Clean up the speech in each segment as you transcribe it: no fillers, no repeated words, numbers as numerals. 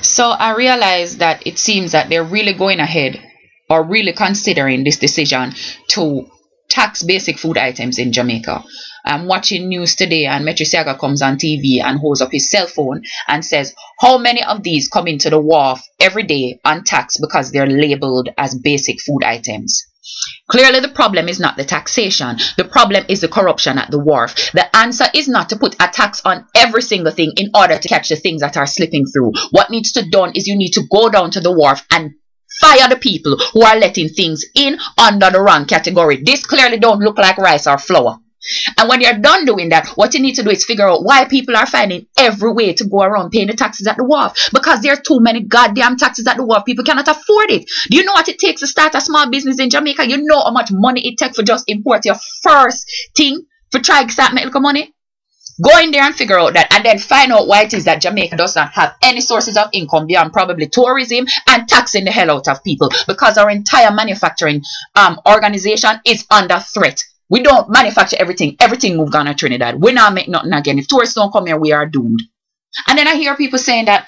So I realized that it seems that they're really going ahead or really considering this decision to tax basic food items in Jamaica. I'm watching news today and Metrisiaga comes on TV and holds up his cell phone and says how many of these come into the wharf every day untaxed because they're labeled as basic food items. Clearly the problem is not the taxation. The problem is the corruption at the wharf. The answer is not to put a tax on every single thing in order to catch the things that are slipping through. What needs to be done is you need to go down to the wharf and fire the people who are letting things in under the wrong category. This clearly don't look like rice or flour. And when you're done doing that, what you need to do is figure out why people are finding every way to go around paying the taxes at the wharf. Because there are too many goddamn taxes at the wharf. People cannot afford it. Do you know what it takes to start a small business in Jamaica? You know how much money it takes for just import your first thing for try to start making money? Go in there and figure out that, and then find out why it is that Jamaica does not have any sources of income beyond probably tourism and taxing the hell out of people, because our entire manufacturing organization is under threat. We don't manufacture everything. Everything moved on to Trinidad. We not make nothing again. If tourists don't come here, we are doomed. And then I hear people saying that,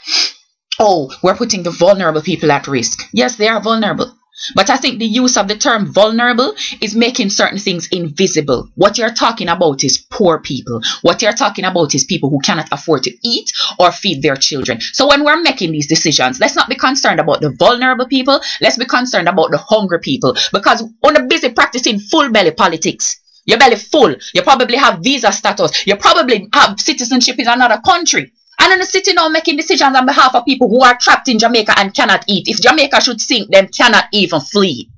oh, we're putting the vulnerable people at risk. Yes, they are vulnerable. But I think the use of the term vulnerable is making certain things invisible. What you're talking about is poor people. What you're talking about is people who cannot afford to eat or feed their children. So when we're making these decisions, let's not be concerned about the vulnerable people. Let's be concerned about the hungry people. Because when you're busy practicing full belly politics, your belly full, you probably have visa status, you probably have citizenship in another country. And then sitting down making decisions on behalf of people who are trapped in Jamaica and cannot eat. If Jamaica should sink, them cannot even flee.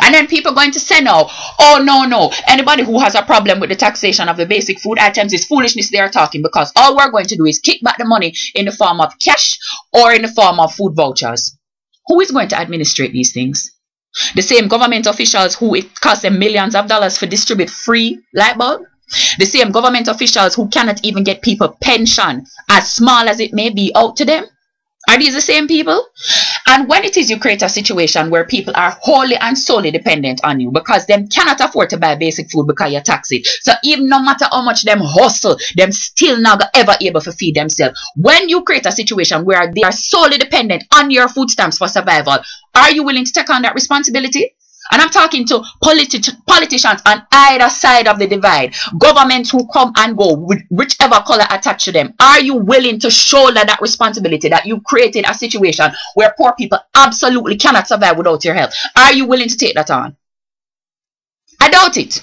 And then people going to say now, oh no, anybody who has a problem with the taxation of the basic food items is foolishness they are talking, because all we're going to do is kick back the money in the form of cash or in the form of food vouchers. Who is going to administrate these things? The same government officials who it costs them millions of dollars to distribute free light bulb? The same government officials who cannot even get people pension, as small as it may be, out to them? Are these the same people? And when it is you create a situation where people are wholly and solely dependent on you because them cannot afford to buy basic food because you tax it. So even no matter how much them hustle, them still not ever able to feed themselves. When you create a situation where they are solely dependent on your food stamps for survival, are you willing to take on that responsibility? And I'm talking to politicians on either side of the divide. Governments who come and go with whichever color attached to them. Are you willing to shoulder that responsibility that you created a situation where poor people absolutely cannot survive without your help? Are you willing to take that on? I doubt it.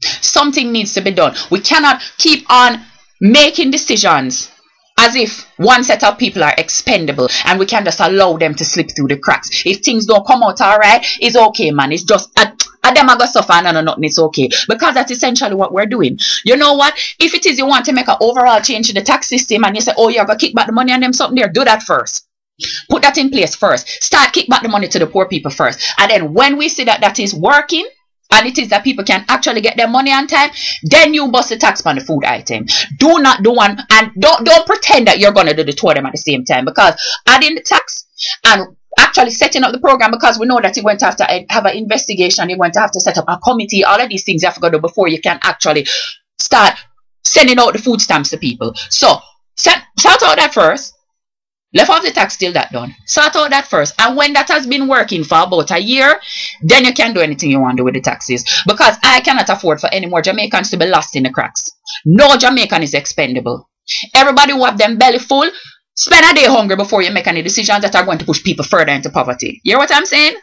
Something needs to be done. We cannot keep on making decisions as if one set of people are expendable and we can just allow them to slip through the cracks. If things don't come out all right, it's okay, man. It's just them are going to suffer and nothing, it's okay. Because that's essentially what we're doing. You know what? If it is you want to make an overall change in the tax system and you say, oh, you're going to kick back the money on them something there, do that first. Put that in place first. Start kick back the money to the poor people first. And then when we see that that is working, and it is that people can actually get their money on time, then you bust the tax on the food item. Do not do one, and don't pretend that you're going to do the two of them at the same time, because adding the tax and actually setting up the program, because we know that you're going to have to have an investigation, you're going to have to set up a committee, all of these things you have to do before you can actually start sending out the food stamps to people. So sort out that first. Left off the tax till that done. Sort out that first. And when that has been working for about a year, then you can do anything you want to do with the taxes. Because I cannot afford for any more Jamaicans to be lost in the cracks. No Jamaican is expendable. Everybody who have them belly full, spend a day hungry before you make any decisions that are going to push people further into poverty. You hear what I'm saying?